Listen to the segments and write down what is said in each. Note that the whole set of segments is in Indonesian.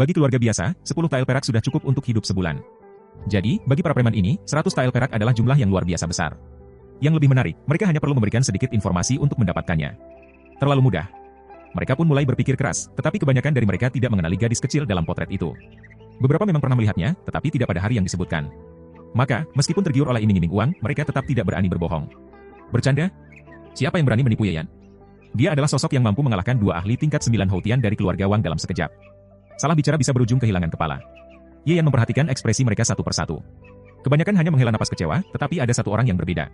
Bagi keluarga biasa, 10 tael perak sudah cukup untuk hidup sebulan. Jadi, bagi para preman ini, 100 tael perak adalah jumlah yang luar biasa besar. Yang lebih menarik, mereka hanya perlu memberikan sedikit informasi untuk mendapatkannya. Terlalu mudah. Mereka pun mulai berpikir keras, tetapi kebanyakan dari mereka tidak mengenali gadis kecil dalam potret itu. Beberapa memang pernah melihatnya, tetapi tidak pada hari yang disebutkan. Maka, meskipun tergiur oleh iming-iming uang, mereka tetap tidak berani berbohong. Bercanda? Siapa yang berani menipu Yeyan? Dia adalah sosok yang mampu mengalahkan 2 ahli tingkat 9 Houtian dari keluarga Wang dalam sekejap. Salah bicara bisa berujung kehilangan kepala. Yeyan memperhatikan ekspresi mereka satu persatu. Kebanyakan hanya menghela napas kecewa, tetapi ada satu orang yang berbeda.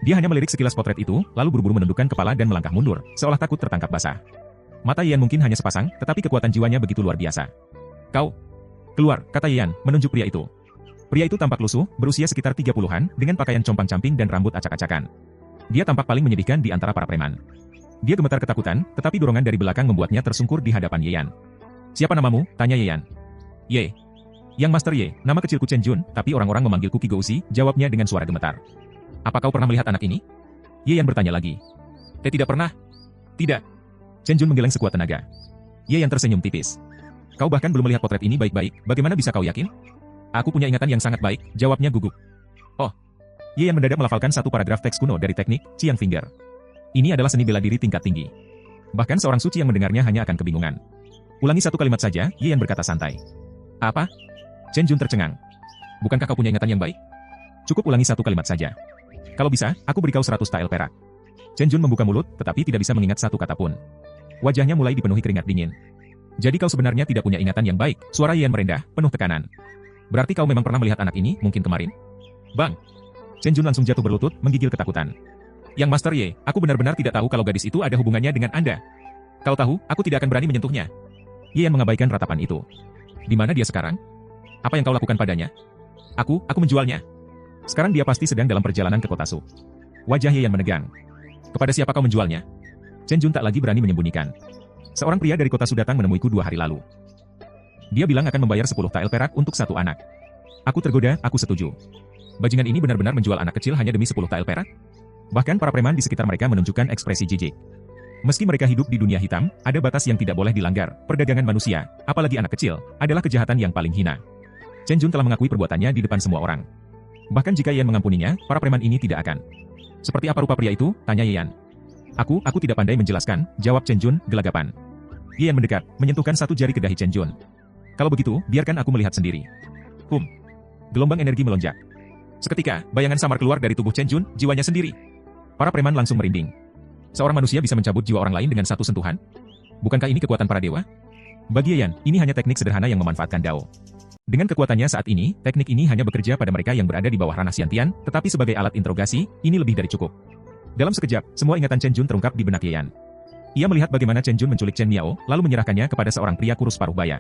Dia hanya melirik sekilas potret itu, lalu buru-buru menundukkan kepala dan melangkah mundur, seolah takut tertangkap basah. Mata Yeyan mungkin hanya sepasang, tetapi kekuatan jiwanya begitu luar biasa. Kau! Keluar, kata Yeyan, menunjuk pria itu. Pria itu tampak lusuh, berusia sekitar 30-an, dengan pakaian compang-camping dan rambut acak-acakan. Dia tampak paling menyedihkan di antara para preman. Dia gemetar ketakutan, tetapi dorongan dari belakang membuatnya tersungkur di hadapan Yeyan. Siapa namamu? Tanya Yeyan. Ye. Yang Master Ye, nama kecilku Chen Jun, tapi orang-orang memanggilku Ki Gouxi, jawabnya dengan suara gemetar. Apa kau pernah melihat anak ini? Yeyan bertanya lagi. Tidak pernah. Tidak. Chen Jun menggeleng sekuat tenaga. Yeyan tersenyum tipis. Kau bahkan belum melihat potret ini baik-baik, bagaimana bisa kau yakin? Aku punya ingatan yang sangat baik, jawabnya gugup. Oh. Yeyan mendadak melafalkan satu paragraf teks kuno dari teknik Qiang Finger. Ini adalah seni bela diri tingkat tinggi. Bahkan seorang suci yang mendengarnya hanya akan kebingungan. Ulangi satu kalimat saja, Yeyan berkata santai. Apa? Chen Jun tercengang. Bukankah kau punya ingatan yang baik? Cukup ulangi satu kalimat saja. Kalau bisa, aku beri kau 100 tael perak. Chen Jun membuka mulut, tetapi tidak bisa mengingat satu kata pun. Wajahnya mulai dipenuhi keringat dingin. Jadi kau sebenarnya tidak punya ingatan yang baik, suara Yeyan merendah, penuh tekanan. Berarti kau memang pernah melihat anak ini, mungkin kemarin? Bang! Chen Jun langsung jatuh berlutut, menggigil ketakutan. Yang Master Ye, aku benar-benar tidak tahu kalau gadis itu ada hubungannya dengan Anda. Kau tahu, aku tidak akan berani menyentuhnya. Yeyan mengabaikan ratapan itu. Di mana dia sekarang? Apa yang kau lakukan padanya? Aku menjualnya. Sekarang dia pasti sedang dalam perjalanan ke kota Su. Wajah Yeyan menegang. Kepada siapa kau menjualnya? Chen Jun tak lagi berani menyembunyikan. Seorang pria dari kota Su datang menemuiku 2 hari lalu. Dia bilang akan membayar 10 tael perak untuk satu anak. Aku tergoda, aku setuju. Bajingan ini benar-benar menjual anak kecil hanya demi 10 tael perak? Bahkan para preman di sekitar mereka menunjukkan ekspresi jijik. Meski mereka hidup di dunia hitam, ada batas yang tidak boleh dilanggar. Perdagangan manusia, apalagi anak kecil, adalah kejahatan yang paling hina. Chen Jun telah mengakui perbuatannya di depan semua orang. Bahkan jika Yeyan mengampuninya, para preman ini tidak akan. Seperti apa rupa pria itu? Tanya Yeyan. Aku tidak pandai menjelaskan, jawab Chen Jun, gelagapan. Yeyan mendekat, menyentuhkan satu jari ke dahi Chen Jun. Kalau begitu, biarkan aku melihat sendiri. Gelombang energi melonjak. Seketika, bayangan samar keluar dari tubuh Chen Jun, jiwanya sendiri. Para preman langsung merinding. Seorang manusia bisa mencabut jiwa orang lain dengan satu sentuhan? Bukankah ini kekuatan para dewa? Bagi Yeyan, ini hanya teknik sederhana yang memanfaatkan Dao. Dengan kekuatannya saat ini, teknik ini hanya bekerja pada mereka yang berada di bawah ranah Xiantian, tetapi sebagai alat interogasi, ini lebih dari cukup. Dalam sekejap, semua ingatan Chen Jun terungkap di benak Yeyan. Ia melihat bagaimana Chen Jun menculik Chen Miao, lalu menyerahkannya kepada seorang pria kurus paruh baya.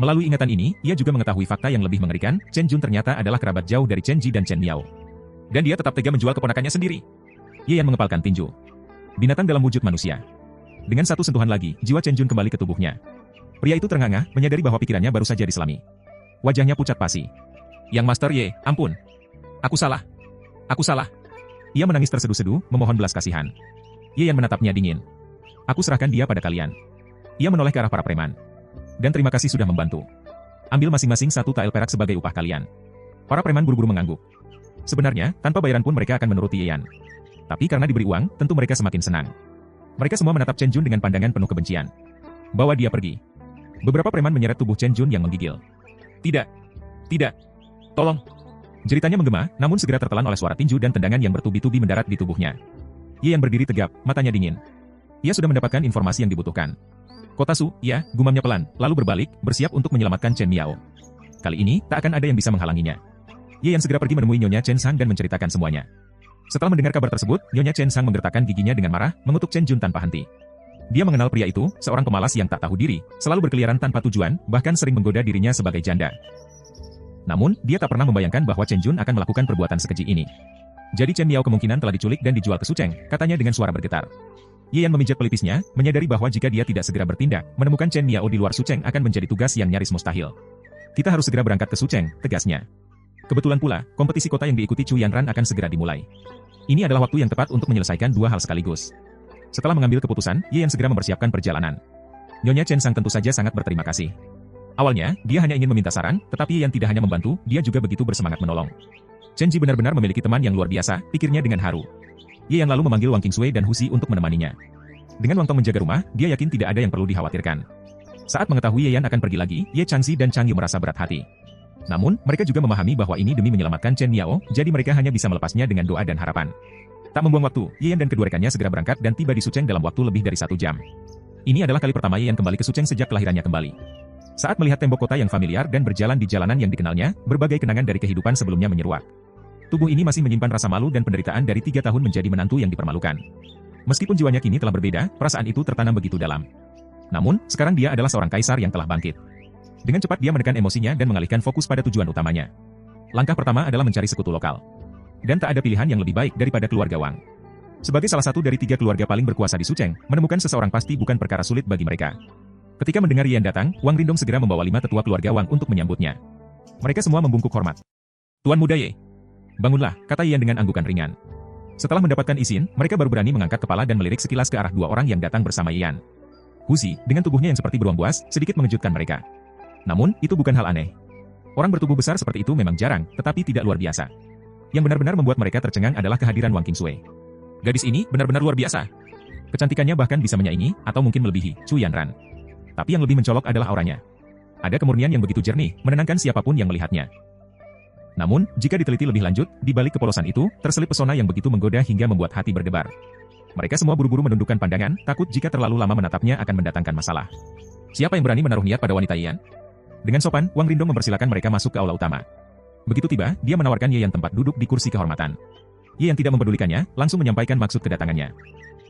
Melalui ingatan ini, ia juga mengetahui fakta yang lebih mengerikan, Chen Jun ternyata adalah kerabat jauh dari Chen Ji dan Chen Miao. Dan dia tetap tega menjual keponakannya sendiri. Yeyan mengepalkan tinju. Binatang dalam wujud manusia. Dengan satu sentuhan lagi, jiwa Chen Jun kembali ke tubuhnya. Pria itu terengah-engah, menyadari bahwa pikirannya baru saja diselami. Wajahnya pucat pasi. Yang Master Ye, ampun. Aku salah. Ia menangis tersedu-sedu, memohon belas kasihan. Yeyan menatapnya dingin. Aku serahkan dia pada kalian. Ia menoleh ke arah para preman. Dan terima kasih sudah membantu. Ambil masing-masing 1 tael perak sebagai upah kalian. Para preman buru-buru mengangguk. Sebenarnya, tanpa bayaran pun mereka akan menuruti Yeyan. Tapi karena diberi uang, tentu mereka semakin senang. Mereka semua menatap Chen Jun dengan pandangan penuh kebencian. Bawa dia pergi. Beberapa preman menyeret tubuh Chen Jun yang menggigil. Tidak. Tolong. Jeritanya menggema, namun segera tertelan oleh suara tinju dan tendangan yang bertubi-tubi mendarat di tubuhnya. Yeyan berdiri tegap, matanya dingin. Ia sudah mendapatkan informasi yang dibutuhkan. Kota Su, ya, gumamnya pelan, lalu berbalik, bersiap untuk menyelamatkan Chen Miao. Kali ini, tak akan ada yang bisa menghalanginya. Yeyan segera pergi menemui Nyonya Chen Sang dan menceritakan semuanya. Setelah mendengar kabar tersebut, Nyonya Chen Sang menggertakkan giginya dengan marah, mengutuk Chen Jun tanpa henti. Dia mengenal pria itu, seorang pemalas yang tak tahu diri, selalu berkeliaran tanpa tujuan, bahkan sering menggoda dirinya sebagai janda. Namun, dia tak pernah membayangkan bahwa Chen Jun akan melakukan perbuatan sekeji ini. Jadi Chen Miao kemungkinan telah diculik dan dijual ke Sucheng, katanya dengan suara bergetar. Yeyan memijat pelipisnya, menyadari bahwa jika dia tidak segera bertindak, menemukan Chen Miao di luar Sucheng akan menjadi tugas yang nyaris mustahil. Kita harus segera berangkat ke Sucheng, tegasnya. Kebetulan pula, kompetisi kota yang diikuti Chu Yanran akan segera dimulai. Ini adalah waktu yang tepat untuk menyelesaikan 2 hal sekaligus. Setelah mengambil keputusan, Yeyan segera mempersiapkan perjalanan. Nyonya Chen Sang tentu saja sangat berterima kasih. Awalnya, dia hanya ingin meminta saran, tetapi Ye Yan tidak hanya membantu, dia juga begitu bersemangat menolong. Chen Ji benar-benar memiliki teman yang luar biasa, pikirnya dengan haru. Ye Yan lalu memanggil Wang Qingsui dan Hu Xi untuk menemaninya. Dengan Wang Tong menjaga rumah, dia yakin tidak ada yang perlu dikhawatirkan. Saat mengetahui Ye Yan akan pergi lagi, Ye Changxi dan Chang Yu merasa berat hati. Namun, mereka juga memahami bahwa ini demi menyelamatkan Chen Miao, jadi mereka hanya bisa melepasnya dengan doa dan harapan. Tak membuang waktu, Ye Yan dan kedua rekannya segera berangkat dan tiba di Sucheng dalam waktu lebih dari 1 jam. Ini adalah kali pertama Ye Yan kembali ke Sucheng sejak kelahirannya kembali. Saat melihat tembok kota yang familiar dan berjalan di jalanan yang dikenalnya, berbagai kenangan dari kehidupan sebelumnya menyeruak. Tubuh ini masih menyimpan rasa malu dan penderitaan dari 3 tahun menjadi menantu yang dipermalukan. Meskipun jiwanya kini telah berbeda, perasaan itu tertanam begitu dalam. Namun, sekarang dia adalah seorang kaisar yang telah bangkit. Dengan cepat dia menekan emosinya dan mengalihkan fokus pada tujuan utamanya. Langkah pertama adalah mencari sekutu lokal. Dan tak ada pilihan yang lebih baik daripada keluarga Wang. Sebagai salah satu dari 3 keluarga paling berkuasa di Sucheng, menemukan seseorang pasti bukan perkara sulit bagi mereka. Ketika mendengar Ye Yan datang, Wang Rindong segera membawa 5 tetua keluarga Wang untuk menyambutnya. Mereka semua membungkuk hormat. Tuan muda Ye, bangunlah, kata Ye Yan dengan anggukan ringan. Setelah mendapatkan izin, mereka baru berani mengangkat kepala dan melirik sekilas ke arah 2 orang yang datang bersama Ye Yan. Hu Xi, dengan tubuhnya yang seperti beruang buas, sedikit mengejutkan mereka. Namun, itu bukan hal aneh. Orang bertubuh besar seperti itu memang jarang, tetapi tidak luar biasa. Yang benar-benar membuat mereka tercengang adalah kehadiran Wang Qingsui. Gadis ini benar-benar luar biasa. Kecantikannya bahkan bisa menyaingi, atau mungkin melebihi, Chu Yanran. Tapi yang lebih mencolok adalah auranya. Ada kemurnian yang begitu jernih, menenangkan siapapun yang melihatnya. Namun, jika diteliti lebih lanjut, di balik kepolosan itu, terselip pesona yang begitu menggoda hingga membuat hati berdebar. Mereka semua buru-buru menundukkan pandangan, takut jika terlalu lama menatapnya akan mendatangkan masalah. Siapa yang berani menaruh niat pada wanita Ye Yan? Dengan sopan, Wang Rindong mempersilakan mereka masuk ke aula utama. Begitu tiba, dia menawarkan Ye Yan tempat duduk di kursi kehormatan. Ye Yan tidak mempedulikannya, langsung menyampaikan maksud kedatangannya.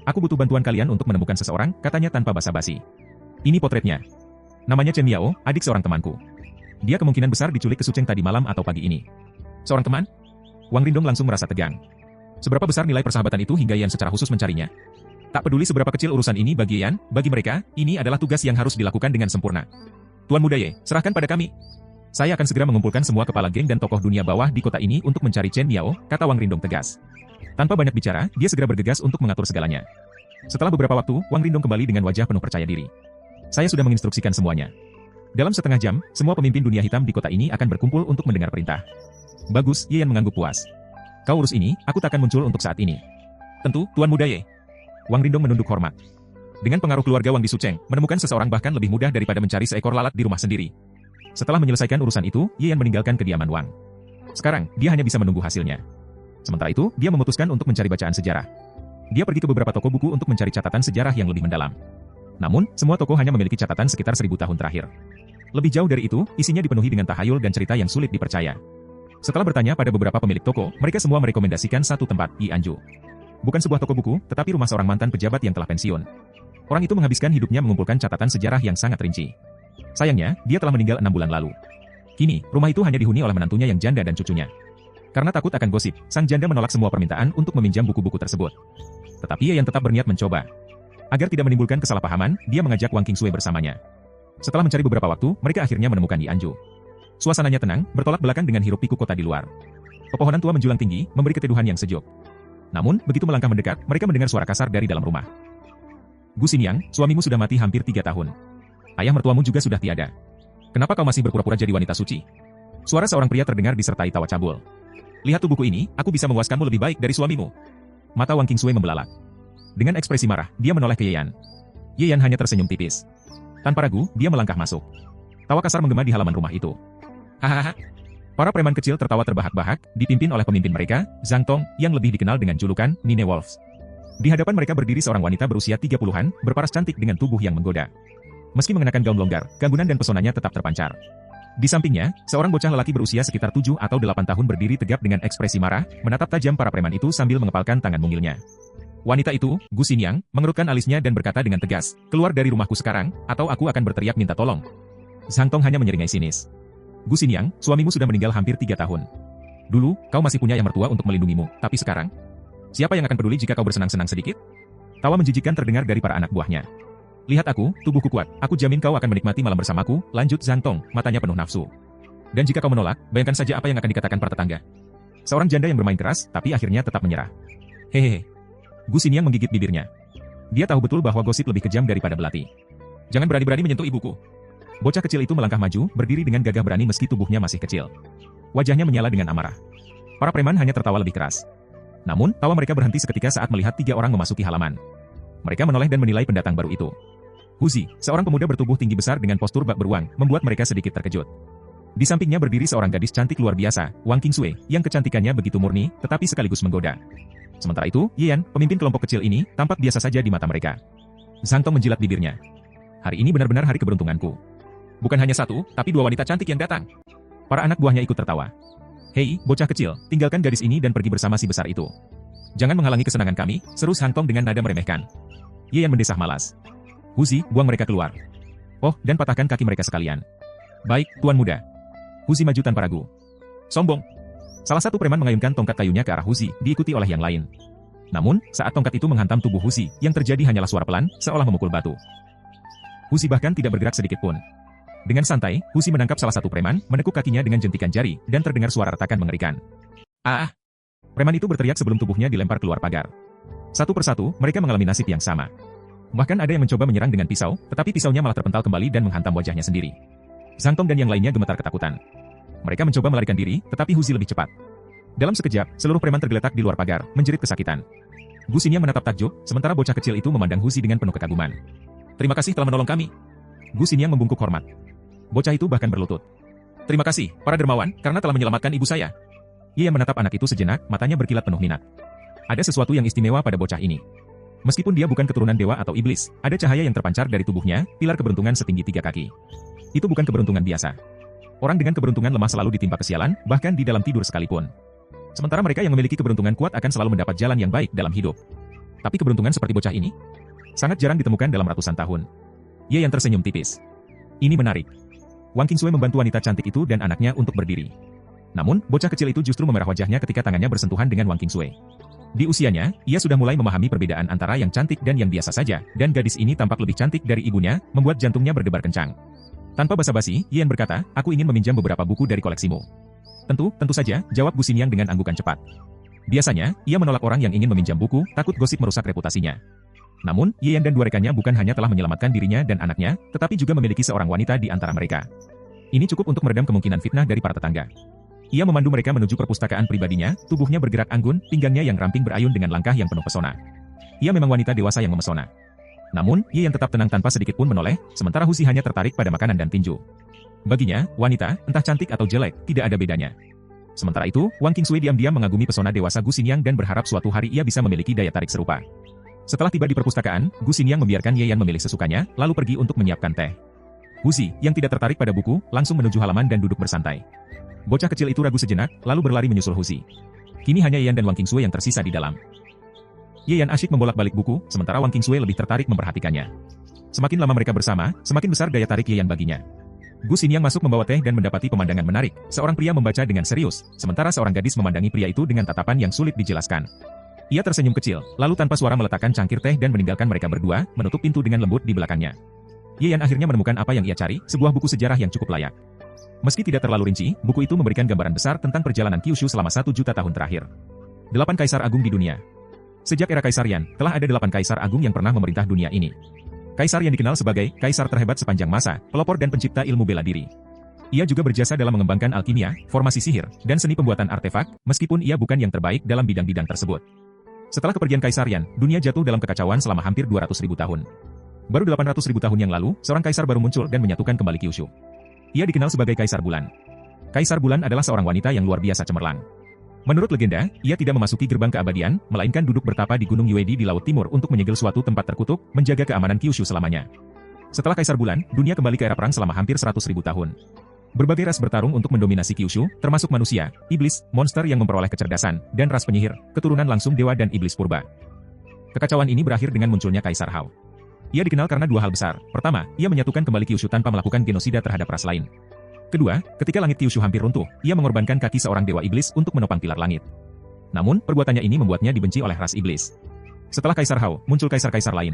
Aku butuh bantuan kalian untuk menemukan seseorang, katanya tanpa basa-basi. Ini potretnya. Namanya Chen Miao, adik seorang temanku. Dia kemungkinan besar diculik ke Sucheng tadi malam atau pagi ini. Seorang teman? Wang Rindong langsung merasa tegang. Seberapa besar nilai persahabatan itu hingga Ye Yan secara khusus mencarinya? Tak peduli seberapa kecil urusan ini bagi Ye Yan, bagi mereka, ini adalah tugas yang harus dilakukan dengan sempurna. Tuan muda Ye, serahkan pada kami. Saya akan segera mengumpulkan semua kepala geng dan tokoh dunia bawah di kota ini untuk mencari Chen Miao, kata Wang Rindong tegas. Tanpa banyak bicara, dia segera bergegas untuk mengatur segalanya. Setelah beberapa waktu, Wang Rindong kembali dengan wajah penuh percaya diri. Saya sudah menginstruksikan semuanya. Dalam setengah jam, semua pemimpin dunia hitam di kota ini akan berkumpul untuk mendengar perintah. Bagus, Ye Yan mengangguk puas. Kau urus ini, aku tak akan muncul untuk saat ini. Tentu, Tuan muda Ye. Wang Rindong menunduk hormat. Dengan pengaruh keluarga Wang di Sucheng, menemukan seseorang bahkan lebih mudah daripada mencari seekor lalat di rumah sendiri. Setelah menyelesaikan urusan itu, Ye Yan meninggalkan kediaman Wang. Sekarang, dia hanya bisa menunggu hasilnya. Sementara itu, dia memutuskan untuk mencari bacaan sejarah. Dia pergi ke beberapa toko buku untuk mencari catatan sejarah yang lebih mendalam. Namun, semua toko hanya memiliki catatan sekitar 1000 tahun terakhir. Lebih jauh dari itu, isinya dipenuhi dengan tahayul dan cerita yang sulit dipercaya. Setelah bertanya pada beberapa pemilik toko, mereka semua merekomendasikan satu tempat, Yianju. Bukan sebuah toko buku, tetapi rumah seorang mantan pejabat yang telah pensiun. Orang itu menghabiskan hidupnya mengumpulkan catatan sejarah yang sangat rinci. Sayangnya, dia telah meninggal 6 bulan lalu. Kini, rumah itu hanya dihuni oleh menantunya yang janda dan cucunya. Karena takut akan gosip, sang janda menolak semua permintaan untuk meminjam buku-buku tersebut. Tetapi Ye Yan tetap berniat mencoba. Agar tidak menimbulkan kesalahpahaman, dia mengajak Wang Qingsui bersamanya. Setelah mencari beberapa waktu, mereka akhirnya menemukan Yianju. Suasananya tenang, bertolak belakang dengan hiruk-pikuk kota di luar. Pepohonan tua menjulang tinggi, memberi keteduhan yang sejuk. Namun, begitu melangkah mendekat, mereka mendengar suara kasar dari dalam rumah. Gu Xiniang, suamimu sudah mati hampir 3 tahun. Ayah mertuamu juga sudah tiada. Kenapa kau masih berpura-pura jadi wanita suci? Suara seorang pria terdengar disertai tawa cabul. Lihat tubuhku ini, aku bisa memuaskanmu lebih baik dari suamimu. Mata Wang Qingsui membelalak. Dengan ekspresi marah, dia menoleh ke Ye Yan. Ye Yan hanya tersenyum tipis. Tanpa ragu, dia melangkah masuk. Tawa kasar menggema di halaman rumah itu. Hahaha. Para preman kecil tertawa terbahak-bahak, dipimpin oleh pemimpin mereka, Zhang Tong, yang lebih dikenal dengan julukan Nine Wolves. Di hadapan mereka berdiri seorang wanita berusia 30-an, berparas cantik dengan tubuh yang menggoda. Meski mengenakan gaun longgar, keanggunan dan pesonanya tetap terpancar. Di sampingnya, seorang bocah lelaki berusia sekitar 7 atau 8 tahun berdiri tegap dengan ekspresi marah, menatap tajam para preman itu sambil mengepalkan tangan mungilnya. Wanita itu, Gu Xiniang, mengerutkan alisnya dan berkata dengan tegas, keluar dari rumahku sekarang, atau aku akan berteriak minta tolong. Zhang Tong hanya menyeringai sinis. Gu Xiniang, suamimu sudah meninggal hampir 3 tahun. Dulu, kau masih punya yang mertua untuk melindungimu, tapi sekarang? Siapa yang akan peduli jika kau bersenang-senang sedikit? Tawa menjijikkan terdengar dari para anak buahnya. Lihat aku, tubuhku kuat, aku jamin kau akan menikmati malam bersamaku, lanjut Zhang Tong, matanya penuh nafsu. Dan jika kau menolak, bayangkan saja apa yang akan dikatakan para tetangga. Seorang janda yang bermain keras, tapi akhirnya tetap menyerah. Hehehe. Gu Xiniang menggigit bibirnya. Dia tahu betul bahwa gosip lebih kejam daripada belati. Jangan berani-berani menyentuh ibuku. Bocah kecil itu melangkah maju, berdiri dengan gagah berani meski tubuhnya masih kecil. Wajahnya menyala dengan amarah. Para preman hanya tertawa lebih keras. Namun, tawa mereka berhenti seketika saat melihat 3 orang memasuki halaman. Mereka menoleh dan menilai pendatang baru itu. Huzi, seorang pemuda bertubuh tinggi besar dengan postur bak beruang, membuat mereka sedikit terkejut. Di sampingnya berdiri seorang gadis cantik luar biasa, Wang Qingsui, yang kecantikannya begitu murni, tetapi sekaligus menggoda. Sementara itu, Yan, pemimpin kelompok kecil ini, tampak biasa saja di mata mereka. Zhang Tong menjilat bibirnya. Hari ini benar-benar hari keberuntunganku. Bukan hanya 1, tapi 2 wanita cantik yang datang. Para anak buahnya ikut tertawa. Hei, bocah kecil, tinggalkan gadis ini dan pergi bersama si besar itu. Jangan menghalangi kesenangan kami, seru Zhang Tong dengan nada meremehkan. Yan mendesah malas. Huzi, buang mereka keluar. Oh, dan patahkan kaki mereka sekalian. Baik, tuan muda. Huzi maju tanpa ragu. Sombong. Salah satu preman mengayunkan tongkat kayunya ke arah Huzi, diikuti oleh yang lain. Namun, saat tongkat itu menghantam tubuh Huzi, yang terjadi hanyalah suara pelan, seolah memukul batu. Huzi bahkan tidak bergerak sedikit pun. Dengan santai, Huzi menangkap salah satu preman, menekuk kakinya dengan jentikan jari, dan terdengar suara retakan mengerikan. Ah! Preman itu berteriak sebelum tubuhnya dilempar keluar pagar. Satu persatu, mereka mengalami nasib yang sama. Bahkan ada yang mencoba menyerang dengan pisau, tetapi pisaunya malah terpental kembali dan menghantam wajahnya sendiri. Zhang Tong dan yang lainnya gemetar ketakutan. Mereka mencoba melarikan diri, tetapi Huzi lebih cepat. Dalam sekejap, seluruh preman tergeletak di luar pagar, menjerit kesakitan. Gu Xinyan menatap takjub, sementara bocah kecil itu memandang Huzi dengan penuh kekaguman. Terima kasih telah menolong kami. Gu Xinyan membungkuk hormat. Bocah itu bahkan berlutut. Terima kasih, para dermawan, karena telah menyelamatkan ibu saya. Ia menatap anak itu sejenak, matanya berkilat penuh minat. Ada sesuatu yang istimewa pada bocah ini. Meskipun dia bukan keturunan dewa atau iblis, ada cahaya yang terpancar dari tubuhnya, pilar keberuntungan setinggi 3 kaki. Itu bukan keberuntungan biasa. Orang dengan keberuntungan lemah selalu ditimpa kesialan, bahkan di dalam tidur sekalipun. Sementara mereka yang memiliki keberuntungan kuat akan selalu mendapat jalan yang baik dalam hidup. Tapi keberuntungan seperti bocah ini, sangat jarang ditemukan dalam ratusan tahun. Ia yang tersenyum tipis. Ini menarik. Wang Qingsui membantu wanita cantik itu dan anaknya untuk berdiri. Namun, bocah kecil itu justru memerah wajahnya ketika tangannya bersentuhan dengan Wang Qingsui. Di usianya, ia sudah mulai memahami perbedaan antara yang cantik dan yang biasa saja, dan gadis ini tampak lebih cantik dari ibunya, membuat jantungnya berdebar kencang. Tanpa basa-basi, Yan berkata, aku ingin meminjam beberapa buku dari koleksimu. Tentu saja, jawab Gu Xinyan dengan anggukan cepat. Biasanya, ia menolak orang yang ingin meminjam buku, takut gosip merusak reputasinya. Namun, Yan dan 2 rekannya bukan hanya telah menyelamatkan dirinya dan anaknya, tetapi juga memiliki seorang wanita di antara mereka. Ini cukup untuk meredam kemungkinan fitnah dari para tetangga. Ia memandu mereka menuju perpustakaan pribadinya, tubuhnya bergerak anggun, pinggangnya yang ramping berayun dengan langkah yang penuh pesona. Ia memang wanita dewasa yang memesona. Namun, Yan tetap tenang tanpa sedikit pun menoleh, sementara Huzi hanya tertarik pada makanan dan tinju. Baginya, wanita, entah cantik atau jelek, tidak ada bedanya. Sementara itu, Wang Qingsui diam-diam mengagumi pesona dewasa Gu Xinyan dan berharap suatu hari ia bisa memiliki daya tarik serupa. Setelah tiba di perpustakaan, Gu Xinyan membiarkan Yan memilih sesukanya, lalu pergi untuk menyiapkan teh. Huzi, yang tidak tertarik pada buku, langsung menuju halaman dan duduk bersantai. Bocah kecil itu ragu sejenak, lalu berlari menyusul Huzi. Kini hanya Yan dan Wang Qingsui yang tersisa di dalam. Yan asyik membolak-balik buku, sementara Wang Qingsui lebih tertarik memperhatikannya. Semakin lama mereka bersama, semakin besar daya tarik Yan baginya. Gu Xinyan masuk membawa teh dan mendapati pemandangan menarik. Seorang pria membaca dengan serius, sementara seorang gadis memandangi pria itu dengan tatapan yang sulit dijelaskan. Ia tersenyum kecil, lalu tanpa suara meletakkan cangkir teh dan meninggalkan mereka berdua, menutup pintu dengan lembut di belakangnya. Yan akhirnya menemukan apa yang ia cari, sebuah buku sejarah yang cukup layak. Meski tidak terlalu rinci, buku itu memberikan gambaran besar tentang perjalanan Kyushu selama 1 juta tahun terakhir. 8 kaisar agung di dunia. Sejak era Kaisar Yan, telah ada 8 kaisar agung yang pernah memerintah dunia ini. Kaisar yang dikenal sebagai kaisar terhebat sepanjang masa, pelopor dan pencipta ilmu bela diri. Ia juga berjasa dalam mengembangkan alkimia, formasi sihir, dan seni pembuatan artefak, meskipun ia bukan yang terbaik dalam bidang-bidang tersebut. Setelah kepergian Kaisar Yan, dunia jatuh dalam kekacauan selama hampir 200.000 tahun. Baru 800.000 tahun yang lalu, seorang kaisar baru muncul dan menyatukan kembali Kyushu. Ia dikenal sebagai Kaisar Bulan. Kaisar Bulan adalah seorang wanita yang luar biasa cemerlang. Menurut legenda, ia tidak memasuki gerbang keabadian, melainkan duduk bertapa di Gunung Yuedi di Laut Timur untuk menyegel suatu tempat terkutuk, menjaga keamanan Kyushu selamanya. Setelah Kaisar Bulan, dunia kembali ke era perang selama hampir 100.000 tahun. Berbagai ras bertarung untuk mendominasi Kyushu, termasuk manusia, iblis, monster yang memperoleh kecerdasan, dan ras penyihir, keturunan langsung dewa dan iblis purba. Kekacauan ini berakhir dengan munculnya Kaisar Hao. Ia dikenal karena 2 hal besar. Pertama, ia menyatukan kembali Kyushu tanpa melakukan genosida terhadap ras lain. Kedua, ketika langit Kyushu hampir runtuh, ia mengorbankan kaki seorang dewa iblis untuk menopang pilar langit. Namun, perbuatannya ini membuatnya dibenci oleh ras iblis. Setelah Kaisar Hao, muncul kaisar-kaisar lain.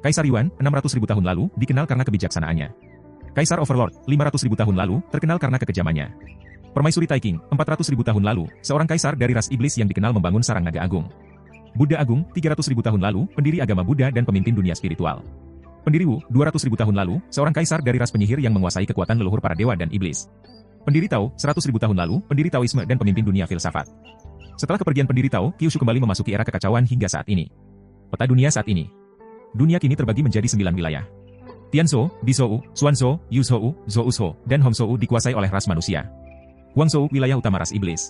Kaisar Yuan, 600.000 tahun lalu, dikenal karena kebijaksanaannya. Kaisar Overlord, 500.000 tahun lalu, terkenal karena kekejamannya. Permaisuri Taiking, 400.000 tahun lalu, seorang kaisar dari ras iblis yang dikenal membangun sarang naga agung. Buddha Agung, 300.000 tahun lalu, pendiri agama Buddha dan pemimpin dunia spiritual. Pendiri Wu, 200.000 tahun lalu, seorang kaisar dari ras penyihir yang menguasai kekuatan leluhur para dewa dan iblis. Pendiri Tao, 100.000 tahun lalu, pendiri Taoisme dan pemimpin dunia filsafat. Setelah kepergian pendiri Tao, Kyushu kembali memasuki era kekacauan hingga saat ini. Peta dunia saat ini. Dunia kini terbagi menjadi 9 wilayah. Tianzhou, Dizhou, Xuanzhou, Yuzhou, Zhouzhou, dan Hongzhou dikuasai oleh ras manusia. Guangzhou, wilayah utama ras iblis.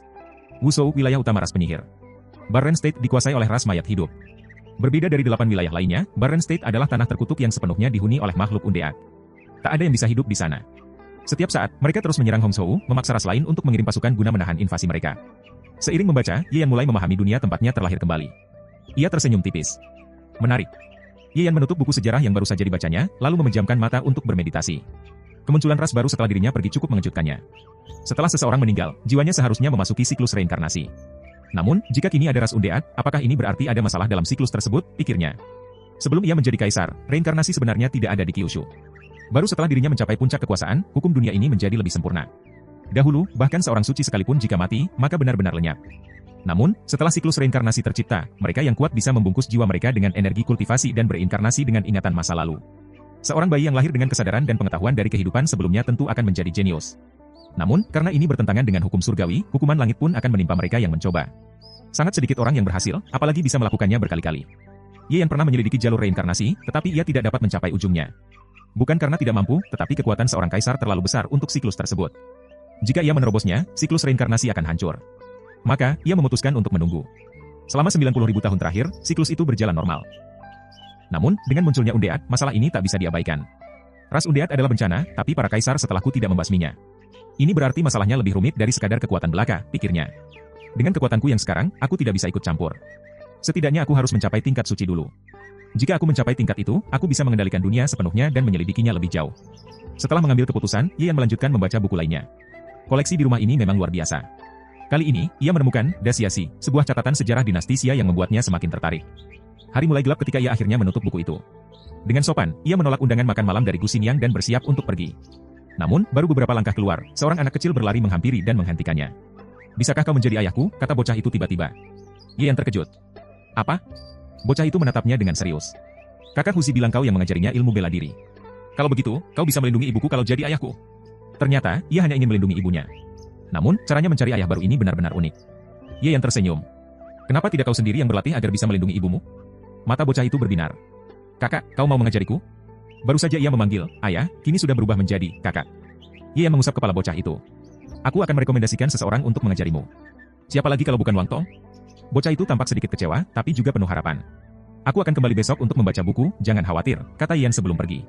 Wuzhou, wilayah utama ras penyihir. Barren State dikuasai oleh ras mayat hidup. Berbeda dari 8 wilayah lainnya, Barren State adalah tanah terkutuk yang sepenuhnya dihuni oleh makhluk undead. Tak ada yang bisa hidup di sana. Setiap saat, mereka terus menyerang Hongzhou, memaksa ras lain untuk mengirim pasukan guna menahan invasi mereka. Seiring membaca, Ye Yan mulai memahami dunia tempatnya terlahir kembali. Ia tersenyum tipis. Menarik. Ye Yan menutup buku sejarah yang baru saja dibacanya, lalu memejamkan mata untuk bermeditasi. Kemunculan ras baru setelah dirinya pergi cukup mengejutkannya. Setelah seseorang meninggal, jiwanya seharusnya memasuki siklus reinkarnasi. Namun, jika kini ada ras undead, apakah ini berarti ada masalah dalam siklus tersebut, pikirnya. Sebelum ia menjadi kaisar, reinkarnasi sebenarnya tidak ada di Kyushu. Baru setelah dirinya mencapai puncak kekuasaan, hukum dunia ini menjadi lebih sempurna. Dahulu, bahkan seorang suci sekalipun jika mati, maka benar-benar lenyap. Namun, setelah siklus reinkarnasi tercipta, mereka yang kuat bisa membungkus jiwa mereka dengan energi kultivasi dan berinkarnasi dengan ingatan masa lalu. Seorang bayi yang lahir dengan kesadaran dan pengetahuan dari kehidupan sebelumnya tentu akan menjadi jenius. Namun, karena ini bertentangan dengan hukum surgawi, hukuman langit pun akan menimpa mereka yang mencoba. Sangat sedikit orang yang berhasil, apalagi bisa melakukannya berkali-kali. Ye Yan pernah menyelidiki jalur reinkarnasi, tetapi ia tidak dapat mencapai ujungnya. Bukan karena tidak mampu, tetapi kekuatan seorang kaisar terlalu besar untuk siklus tersebut. Jika ia menerobosnya, siklus reinkarnasi akan hancur. Maka, ia memutuskan untuk menunggu. Selama 90.000 tahun terakhir, siklus itu berjalan normal. Namun, dengan munculnya undead, masalah ini tak bisa diabaikan. Ras undead adalah bencana, tapi para kaisar setelahku tidak membasminya. Ini berarti masalahnya lebih rumit dari sekadar kekuatan belaka, pikirnya. Dengan kekuatanku yang sekarang, aku tidak bisa ikut campur. Setidaknya aku harus mencapai tingkat suci dulu. Jika aku mencapai tingkat itu, aku bisa mengendalikan dunia sepenuhnya dan menyelidikinya lebih jauh. Setelah mengambil keputusan, Ye Yan melanjutkan membaca buku lainnya. Koleksi di rumah ini memang luar biasa. Kali ini, ia menemukan Daciasi, sebuah catatan sejarah dinasti Xia yang membuatnya semakin tertarik. Hari mulai gelap ketika ia akhirnya menutup buku itu. Dengan sopan, ia menolak undangan makan malam dari Gu Xiniang dan bersiap untuk pergi. Namun, baru beberapa langkah keluar, seorang anak kecil berlari menghampiri dan menghentikannya. Bisakah kau menjadi ayahku? Kata bocah itu tiba-tiba. Ye Yan terkejut. Apa? Bocah itu menatapnya dengan serius. Kakak Huzi bilang kau yang mengajarinya ilmu bela diri. Kalau begitu, kau bisa melindungi ibuku kalau jadi ayahku. Ternyata, ia hanya ingin melindungi ibunya. Namun, caranya mencari ayah baru ini benar-benar unik. Ye Yan tersenyum. Kenapa tidak kau sendiri yang berlatih agar bisa melindungi ibumu? Mata bocah itu berbinar. Kakak, kau mau mengajariku? Baru saja ia memanggil, ayah, kini sudah berubah menjadi, kakak. Ye Yan mengusap kepala bocah itu. Aku akan merekomendasikan seseorang untuk mengajarimu. Siapa lagi kalau bukan Wang Tong? Bocah itu tampak sedikit kecewa, tapi juga penuh harapan. Aku akan kembali besok untuk membaca buku, jangan khawatir, kata Ye Yan sebelum pergi.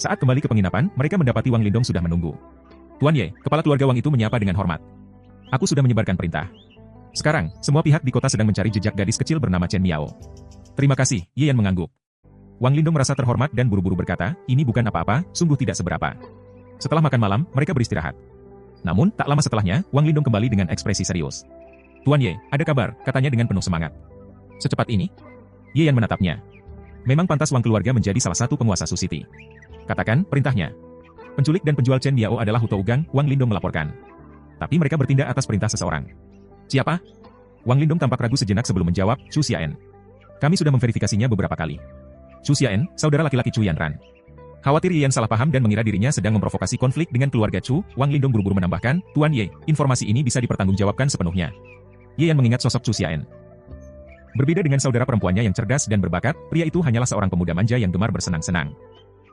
Saat kembali ke penginapan, mereka mendapati Wang Lindong sudah menunggu. Tuan Ye, kepala keluarga Wang itu menyapa dengan hormat. Aku sudah menyebarkan perintah. Sekarang, semua pihak di kota sedang mencari jejak gadis kecil bernama Chen Miao. Terima kasih, Ye Yan mengangguk. Wang Lindong merasa terhormat dan buru-buru berkata, ini bukan apa-apa, sungguh tidak seberapa. Setelah makan malam, mereka beristirahat. Namun, tak lama setelahnya, Wang Lindong kembali dengan ekspresi serius. Tuan Ye, ada kabar, katanya dengan penuh semangat. Secepat ini? Ye Yan menatapnya. Memang pantas Wang keluarga menjadi salah satu penguasa Su City. Katakan, perintahnya. Penculik dan penjual Chen Miao adalah Hutou Gang, Wang Lindong melaporkan. Tapi mereka bertindak atas perintah seseorang. Siapa? Wang Lindong tampak ragu sejenak sebelum menjawab, Chu Xiaen. Kami sudah memverifikasinya beberapa kali. Chu Xiaen, saudara laki-laki Chu Yanran. Khawatir Ye Yan salah paham dan mengira dirinya sedang memprovokasi konflik dengan keluarga Chu, Wang Lindong buru-buru menambahkan, Tuan Ye, informasi ini bisa dipertanggungjawabkan sepenuhnya. Ye Yan mengingat sosok Chu Xiaen. Berbeda dengan saudara perempuannya yang cerdas dan berbakat, pria itu hanyalah seorang pemuda manja yang gemar bersenang-senang.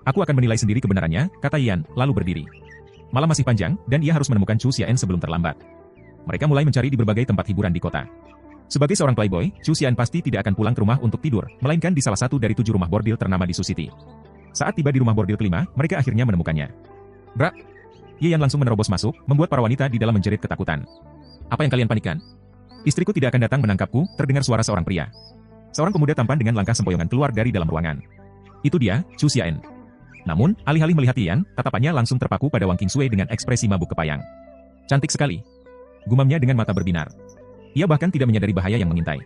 Aku akan menilai sendiri kebenarannya, kata Ye Yan, lalu berdiri. Malam masih panjang, dan ia harus menemukan Chu Xiaen sebelum terlambat. Mereka mulai mencari di berbagai tempat hiburan di kota. Sebagai seorang playboy, Chu Xiaen pasti tidak akan pulang ke rumah untuk tidur, melainkan di salah satu dari 7 rumah bordil ternama di Su City. Saat tiba di rumah bordil kelima, mereka akhirnya menemukannya. Brak! Ye Yan langsung menerobos masuk, membuat para wanita di dalam menjerit ketakutan. Apa yang kalian panikkan? Istriku tidak akan datang menangkapku, terdengar suara seorang pria. Seorang pemuda tampan dengan langkah sempoyongan keluar dari dalam ruangan. Itu dia, Chu Xiaen. Namun, alih-alih melihat Ye Yan, tatapannya langsung terpaku pada Wang Qingsui dengan ekspresi mabuk kepayang. Cantik sekali. Gumamnya dengan mata berbinar. Ia bahkan tidak menyadari bahaya yang mengintai.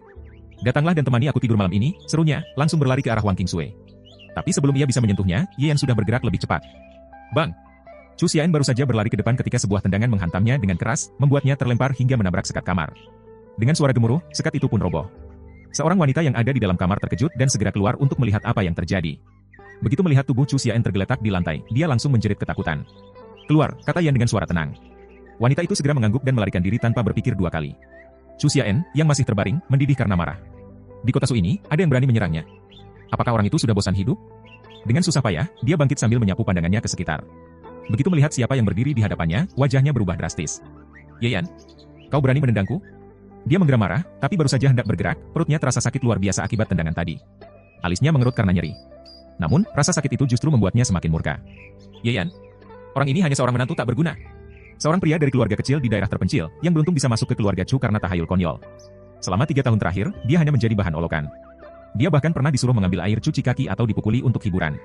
Datanglah dan temani aku tidur malam ini, serunya, langsung berlari ke arah Wang Qingsui. Tapi sebelum ia bisa menyentuhnya, Ye Yan sudah bergerak lebih cepat. Bang! Chu Xiaen baru saja berlari ke depan ketika sebuah tendangan menghantamnya dengan keras, membuatnya terlempar hingga menabrak sekat kamar. Dengan suara gemuruh, sekat itu pun roboh. Seorang wanita yang ada di dalam kamar terkejut dan segera keluar untuk melihat apa yang terjadi. Begitu melihat tubuh Chu Xiaen tergeletak di lantai, dia langsung menjerit ketakutan. "Keluar," kata Yan dengan suara tenang. Wanita itu segera mengangguk dan melarikan diri tanpa berpikir dua kali. Chu Xiaen, yang masih terbaring, mendidih karena marah. Di kota Su ini, ada yang berani menyerangnya. Apakah orang itu sudah bosan hidup? Dengan susah payah, dia bangkit sambil menyapu pandangannya ke sekitar. Begitu melihat siapa yang berdiri di hadapannya, wajahnya berubah drastis. "Ye Yan, kau berani menendangku?" Dia menggeram marah, tapi baru saja hendak bergerak, perutnya terasa sakit luar biasa akibat tendangan tadi. Alisnya mengerut karena nyeri. Namun, rasa sakit itu justru membuatnya semakin murka. "Ye Yan, orang ini hanya seorang menantu tak berguna. Seorang pria dari keluarga kecil di daerah terpencil, yang beruntung bisa masuk ke keluarga Chu karena tahayul konyol. Selama 3 tahun terakhir, dia hanya menjadi bahan olokan. Dia bahkan pernah disuruh mengambil air cuci kaki atau dipukuli untuk hiburan.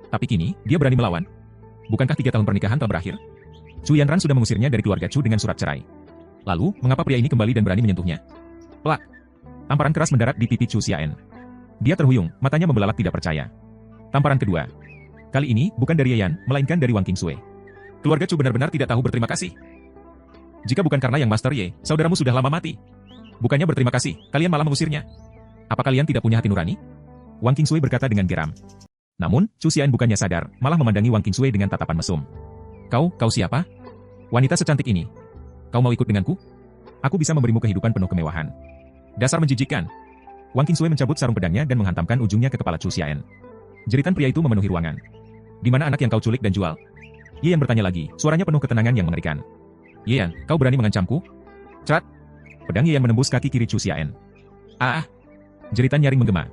Tapi kini, dia berani melawan. Bukankah 3 tahun pernikahan telah berakhir? Chu Yanran sudah mengusirnya dari keluarga Chu dengan surat cerai. Lalu, mengapa pria ini kembali dan berani menyentuhnya?" Plak! Tamparan keras mendarat di pipi Chu Xiaen. Dia terhuyung, matanya membelalak tidak percaya. Tamparan kedua. Kali ini, bukan dari Yan, melainkan dari Wang Qingsui. "Keluarga Chu benar-benar tidak tahu berterima kasih. Jika bukan karena Yang Master Ye, saudaramu sudah lama mati. Bukannya berterima kasih, kalian malah mengusirnya. Apa kalian tidak punya hati nurani?" Wang Qingsui berkata dengan geram. Namun, Chu Xiaen bukannya sadar, malah memandangi Wang Qingsui dengan tatapan mesum. Kau siapa? Wanita secantik ini. Kau mau ikut denganku? Aku bisa memberimu kehidupan penuh kemewahan." Dasar menjijikkan. Wang Qingsui mencabut sarung pedangnya dan menghantamkan ujungnya ke kepala Chu Xiaen. Jeritan pria itu memenuhi ruangan. "Di mana anak yang kau culik dan jual?" Ye Yan bertanya lagi, suaranya penuh ketenangan yang mengerikan. "Ye Yan, kau berani mengancamku?" Cerat! Pedang Ye Yan menembus kaki kiri Chu Xiaen. "Ah!" Jeritan nyaring menggema.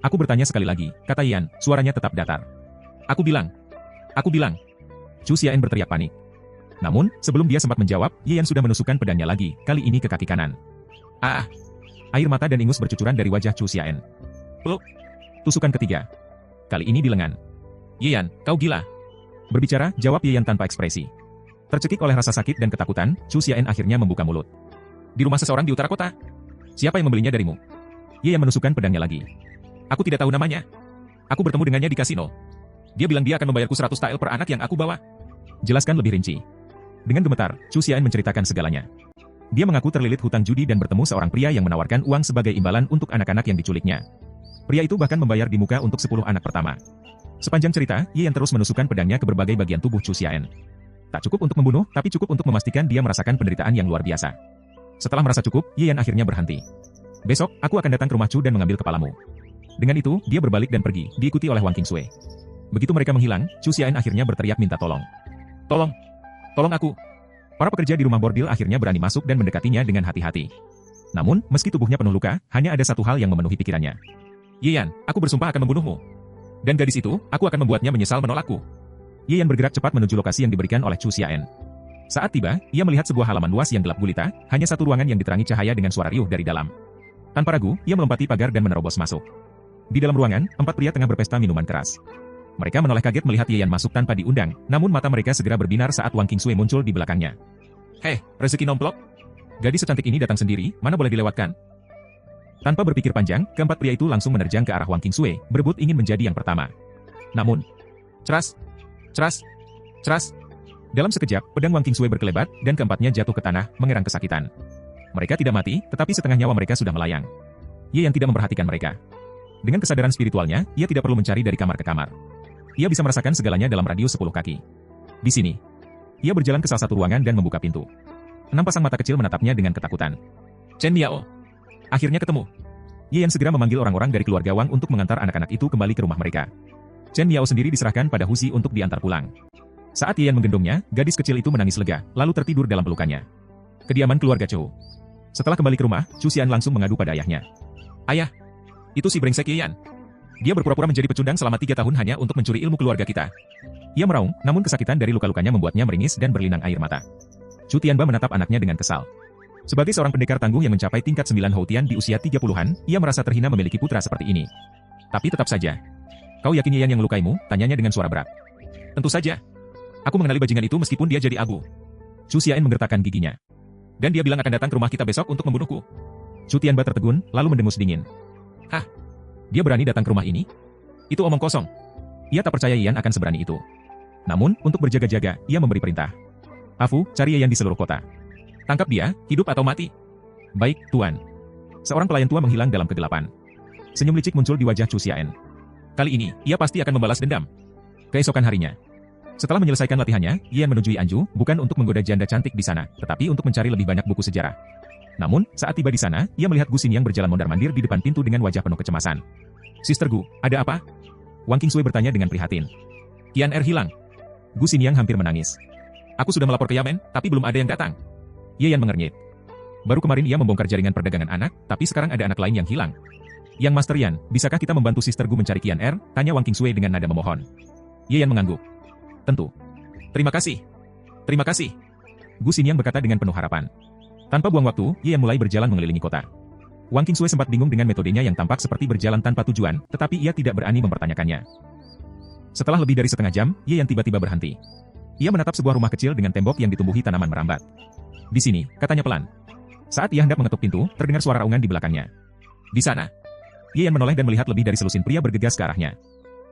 "Aku bertanya sekali lagi," kata Ye Yan, suaranya tetap datar. Aku bilang. Chu Xiaen berteriak panik. Namun, sebelum dia sempat menjawab, Ye Yan sudah menusukkan pedangnya lagi, kali ini ke kaki kanan. "Ah!" Air mata dan ingus bercucuran dari wajah Chu Xiaen. "Peluk!" Tusukan ketiga. Kali ini di lengan. "Ye Yan, kau gila!" Berbicara, jawab Ye Yan tanpa ekspresi. Tercekik oleh rasa sakit dan ketakutan, Chu Xiaen akhirnya membuka mulut. "Di rumah seseorang di utara kota? Siapa yang membelinya darimu?" Ye Yan menusukkan pedangnya lagi. "Aku tidak tahu namanya. Aku bertemu dengannya di kasino. Dia bilang dia akan membayarku 100 tael per anak yang aku bawa." Jelaskan lebih rinci. Dengan gemetar, Chu Xiaen menceritakan segalanya. Dia mengaku terlilit hutang judi dan bertemu seorang pria yang menawarkan uang sebagai imbalan untuk anak-anak yang diculiknya. Pria itu bahkan membayar di muka untuk 10 anak pertama. Sepanjang cerita, Ye Yan terus menusukkan pedangnya ke berbagai bagian tubuh Chu Xiaen. Tak cukup untuk membunuh, tapi cukup untuk memastikan dia merasakan penderitaan yang luar biasa. Setelah merasa cukup, Ye Yan akhirnya berhenti. "Besok, aku akan datang ke rumah Chu dan mengambil kepalamu." Dengan itu, dia berbalik dan pergi, diikuti oleh Wang Qingsui. Begitu mereka menghilang, Chu Xiaen akhirnya berteriak minta tolong. "Tolong! Tolong aku!" Para pekerja di rumah bordil akhirnya berani masuk dan mendekatinya dengan hati-hati. Namun, meski tubuhnya penuh luka, hanya ada satu hal yang memenuhi pikirannya. "Ye Yan, aku bersumpah akan membunuhmu. Dan gadis itu, aku akan membuatnya menyesal menolakku." Ye Yan bergerak cepat menuju lokasi yang diberikan oleh Chu Xiaen. Saat tiba, ia melihat sebuah halaman luas yang gelap gulita, hanya satu ruangan yang diterangi cahaya dengan suara riuh dari dalam. Tanpa ragu, ia melompati pagar dan menerobos masuk. Di dalam ruangan, 4 pria tengah berpesta minuman keras. Mereka menoleh kaget melihat Ye Yan masuk tanpa diundang, namun mata mereka segera berbinar saat Wang Qingsui muncul di belakangnya. "Hei, rezeki nomplok? Gadis secantik ini datang sendiri, mana boleh dilewatkan?" Tanpa berpikir panjang, keempat pria itu langsung menerjang ke arah Wang Qingsui, berebut ingin menjadi yang pertama. Namun, ceras, ceras, ceras. Dalam sekejap, pedang Wang Qingsui berkelebat, dan keempatnya jatuh ke tanah, mengerang kesakitan. Mereka tidak mati, tetapi setengah nyawa mereka sudah melayang. Ye Yan tidak memperhatikan mereka. Dengan kesadaran spiritualnya, ia tidak perlu mencari dari kamar ke kamar. Ia bisa merasakan segalanya dalam radius 10 kaki. Di sini, ia berjalan ke salah satu ruangan dan membuka pintu. 6 pasang mata kecil menatapnya dengan ketakutan. "Chen Miao. Akhirnya ketemu." Ye Yan segera memanggil orang-orang dari keluarga Wang untuk mengantar anak-anak itu kembali ke rumah mereka. Chen Miao sendiri diserahkan pada Husi untuk diantar pulang. Saat Ye Yan menggendongnya, gadis kecil itu menangis lega, lalu tertidur dalam pelukannya. Kediaman keluarga Chou. Setelah kembali ke rumah, Chu Xian langsung mengadu pada ayahnya. "Ayah, itu si brengsek Ye Yan. Dia berpura-pura menjadi pecundang selama 3 tahun hanya untuk mencuri ilmu keluarga kita." Ia meraung, namun kesakitan dari luka-lukanya membuatnya meringis dan berlinang air mata. Chu Tianba menatap anaknya dengan kesal. Sebagai seorang pendekar tangguh yang mencapai tingkat 9 Houtian di usia 30-an, ia merasa terhina memiliki putra seperti ini. Tapi tetap saja. "Kau yakin Ye Yan yang melukaimu?" tanyanya dengan suara berat. "Tentu saja. Aku mengenali bajingan itu meskipun dia jadi abu." Chu Xiaen menggertakkan giginya. "Dan dia bilang akan datang ke rumah kita besok untuk membunuhku." Chu Tianba tertegun, lalu mendengus dingin. "Hah? Dia berani datang ke rumah ini? Itu omong kosong." Ia tak percaya Ye Yan akan seberani itu. Namun, untuk berjaga-jaga, ia memberi perintah. "Afu, cari Ye Yan di seluruh kota. Tangkap dia, hidup atau mati." "Baik, Tuan." Seorang pelayan tua menghilang dalam kegelapan. Senyum licik muncul di wajah Chu Xiaen. Kali ini, ia pasti akan membalas dendam. Keesokan harinya, setelah menyelesaikan latihannya, Yan menuju Anju, bukan untuk menggoda janda cantik di sana, tetapi untuk mencari lebih banyak buku sejarah. Namun, saat tiba di sana, ia melihat Gu Xiniang berjalan mondar-mandir di depan pintu dengan wajah penuh kecemasan. Sister Gu, ada apa? Wang Qingsui bertanya dengan prihatin. Qian hilang. Gu Xiniang hampir menangis. Aku sudah melapor ke Yamen, tapi belum ada yang datang. Ye Yan mengernyit. Baru kemarin ia membongkar jaringan perdagangan anak, tapi sekarang ada anak lain yang hilang. Yang Master Yan, bisakah kita membantu Sister Gu mencari Qian? Tanya Wang Qingsui dengan nada memohon. Ye Yan mengangguk. Tentu. Terima kasih. Terima kasih. Gu Xiniang berkata dengan penuh harapan. Tanpa buang waktu, Ye Yan mulai berjalan mengelilingi kota. Wang Qingsui sempat bingung dengan metodenya yang tampak seperti berjalan tanpa tujuan, tetapi ia tidak berani mempertanyakannya. Setelah lebih dari setengah jam, Ye Yan tiba-tiba berhenti. Ia menatap sebuah rumah kecil dengan tembok yang ditumbuhi tanaman merambat. Di sini, katanya pelan. Saat ia hendak mengetuk pintu, terdengar suara raungan di belakangnya. Di sana. Ye Yan menoleh dan melihat lebih dari selusin pria bergegas ke arahnya.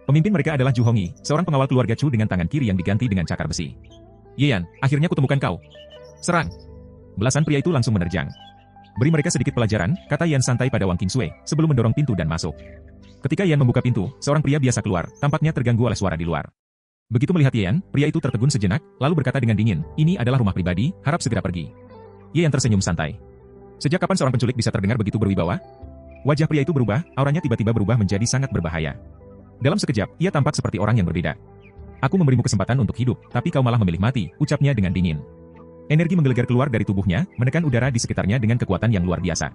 Pemimpin mereka adalah Ju Hongyi, seorang pengawal keluarga Chu dengan tangan kiri yang diganti dengan cakar besi. Ye Yan, akhirnya kutemukan kau. Serang. Belasan pria itu langsung menerjang. Beri mereka sedikit pelajaran, kata Yan santai pada Wang Qingsui, sebelum mendorong pintu dan masuk. Ketika Yan membuka pintu, seorang pria biasa keluar, tampaknya terganggu oleh suara di luar. Begitu melihat Yan, pria itu tertegun sejenak, lalu berkata dengan dingin, ini adalah rumah pribadi, harap segera pergi. Yan tersenyum santai. Sejak kapan seorang penculik bisa terdengar begitu berwibawa? Wajah pria itu berubah, auranya tiba-tiba berubah menjadi sangat berbahaya. Dalam sekejap, ia tampak seperti orang yang berbeda. Aku memberimu kesempatan untuk hidup, tapi kau malah memilih mati, ucapnya dengan dingin. Energi menggelegar keluar dari tubuhnya, menekan udara di sekitarnya dengan kekuatan yang luar biasa.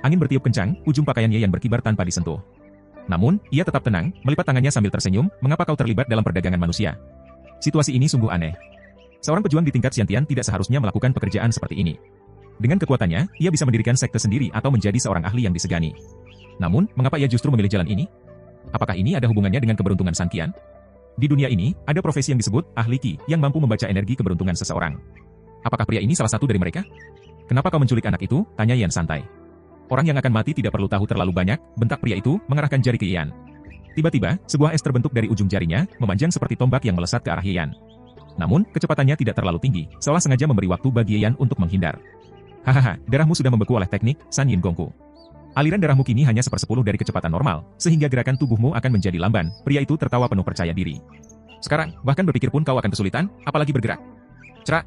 Angin bertiup kencang, ujung pakaian Yan berkibar tanpa disentuh. Namun, ia tetap tenang, melipat tangannya sambil tersenyum, mengapa kau terlibat dalam perdagangan manusia? Situasi ini sungguh aneh. Seorang pejuang di tingkat Xiantian tidak seharusnya melakukan pekerjaan seperti ini. Dengan kekuatannya, ia bisa mendirikan sekte sendiri atau menjadi seorang ahli yang disegani. Namun, mengapa ia justru memilih jalan ini? Apakah ini ada hubungannya dengan keberuntungan San Qian? Di dunia ini, ada profesi yang disebut ahli Qi, yang mampu membaca energi keberuntungan seseorang. Apakah pria ini salah satu dari mereka? Kenapa kau menculik anak itu? Tanya Yan santai. Orang yang akan mati tidak perlu tahu terlalu banyak, bentak pria itu, mengarahkan jari ke Yan. Tiba-tiba, sebuah es terbentuk dari ujung jarinya, memanjang seperti tombak yang melesat ke arah Yan. Namun, kecepatannya tidak terlalu tinggi, seolah sengaja memberi waktu bagi Yan untuk menghindar. Hahaha, darahmu sudah membeku oleh teknik San Yin Gongku. Aliran darahmu kini hanya 1/10 dari kecepatan normal, sehingga gerakan tubuhmu akan menjadi lamban. Pria itu tertawa penuh percaya diri. Sekarang, bahkan berpikir pun kau akan kesulitan, apalagi bergerak. Cerak.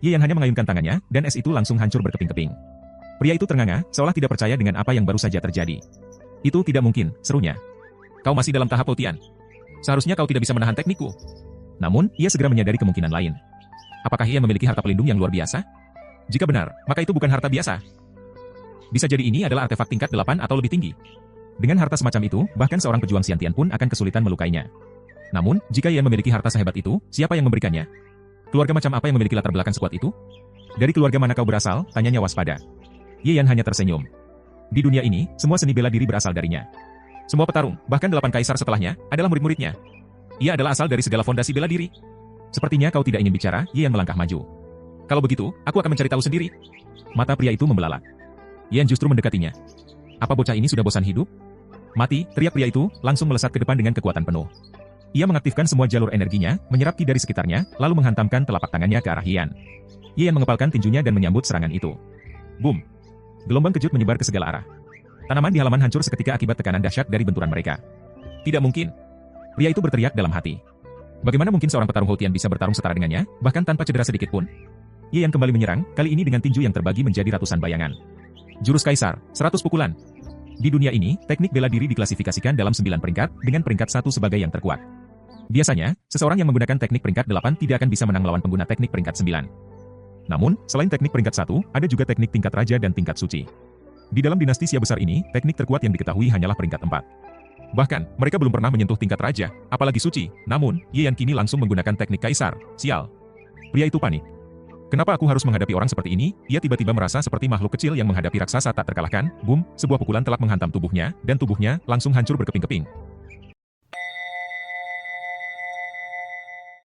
Ye Yan hanya mengayunkan tangannya, dan es itu langsung hancur berkeping-keping. Pria itu ternganga, seolah tidak percaya dengan apa yang baru saja terjadi. Itu tidak mungkin, serunya. Kau masih dalam tahap latihan. Seharusnya kau tidak bisa menahan teknikku. Namun, ia segera menyadari kemungkinan lain. Apakah ia memiliki harta pelindung yang luar biasa? Jika benar, maka itu bukan harta biasa. Bisa jadi ini adalah artefak tingkat 8 atau lebih tinggi. Dengan harta semacam itu, bahkan seorang pejuang Xiantian pun akan kesulitan melukainya. Namun, jika ia memiliki harta sehebat itu, siapa yang memberikannya? Keluarga macam apa yang memiliki latar belakang sekuat itu? Dari keluarga mana kau berasal? Tanyanya waspada. Ye Yan hanya tersenyum. Di dunia ini, semua seni bela diri berasal darinya. Semua petarung, bahkan 8 kaisar setelahnya, adalah murid-muridnya. Ia adalah asal dari segala fondasi bela diri. Sepertinya kau tidak ingin bicara, Ye Yan melangkah maju. Kalau begitu, aku akan mencari tahu sendiri. Mata pria itu membelalak. Ye Yan justru mendekatinya. Apa bocah ini sudah bosan hidup? Mati, teriak pria itu, langsung melesat ke depan dengan kekuatan penuh. Ia mengaktifkan semua jalur energinya, menyerap ki dari sekitarnya, lalu menghantamkan telapak tangannya ke arah Ye Yan. Ye Yan mengepalkan tinjunya dan menyambut serangan itu. Boom! Gelombang kejut menyebar ke segala arah. Tanaman di halaman hancur seketika akibat tekanan dahsyat dari benturan mereka. Tidak mungkin. Pria itu berteriak dalam hati. Bagaimana mungkin seorang petarung Houtian bisa bertarung setara dengannya, bahkan tanpa cedera sedikit pun? Ye Yan kembali menyerang, kali ini dengan tinju yang terbagi menjadi ratusan bayangan. Jurus Kaisar, 100 pukulan. Di dunia ini, teknik bela diri diklasifikasikan dalam 9 peringkat, dengan peringkat 1 sebagai yang terkuat. Biasanya, seseorang yang menggunakan teknik peringkat 8 tidak akan bisa menang lawan pengguna teknik peringkat 9. Namun, selain teknik peringkat 1, ada juga teknik tingkat raja dan tingkat suci. Di dalam dinasti Xia besar ini, teknik terkuat yang diketahui hanyalah peringkat 4. Bahkan, mereka belum pernah menyentuh tingkat raja, apalagi suci. Namun, Ye Yan kini langsung menggunakan teknik kaisar. Sial. Pria itu panik. Kenapa aku harus menghadapi orang seperti ini? Ia tiba-tiba merasa seperti makhluk kecil yang menghadapi raksasa tak terkalahkan. Boom, sebuah pukulan telak menghantam tubuhnya, dan tubuhnya langsung hancur berkeping-keping.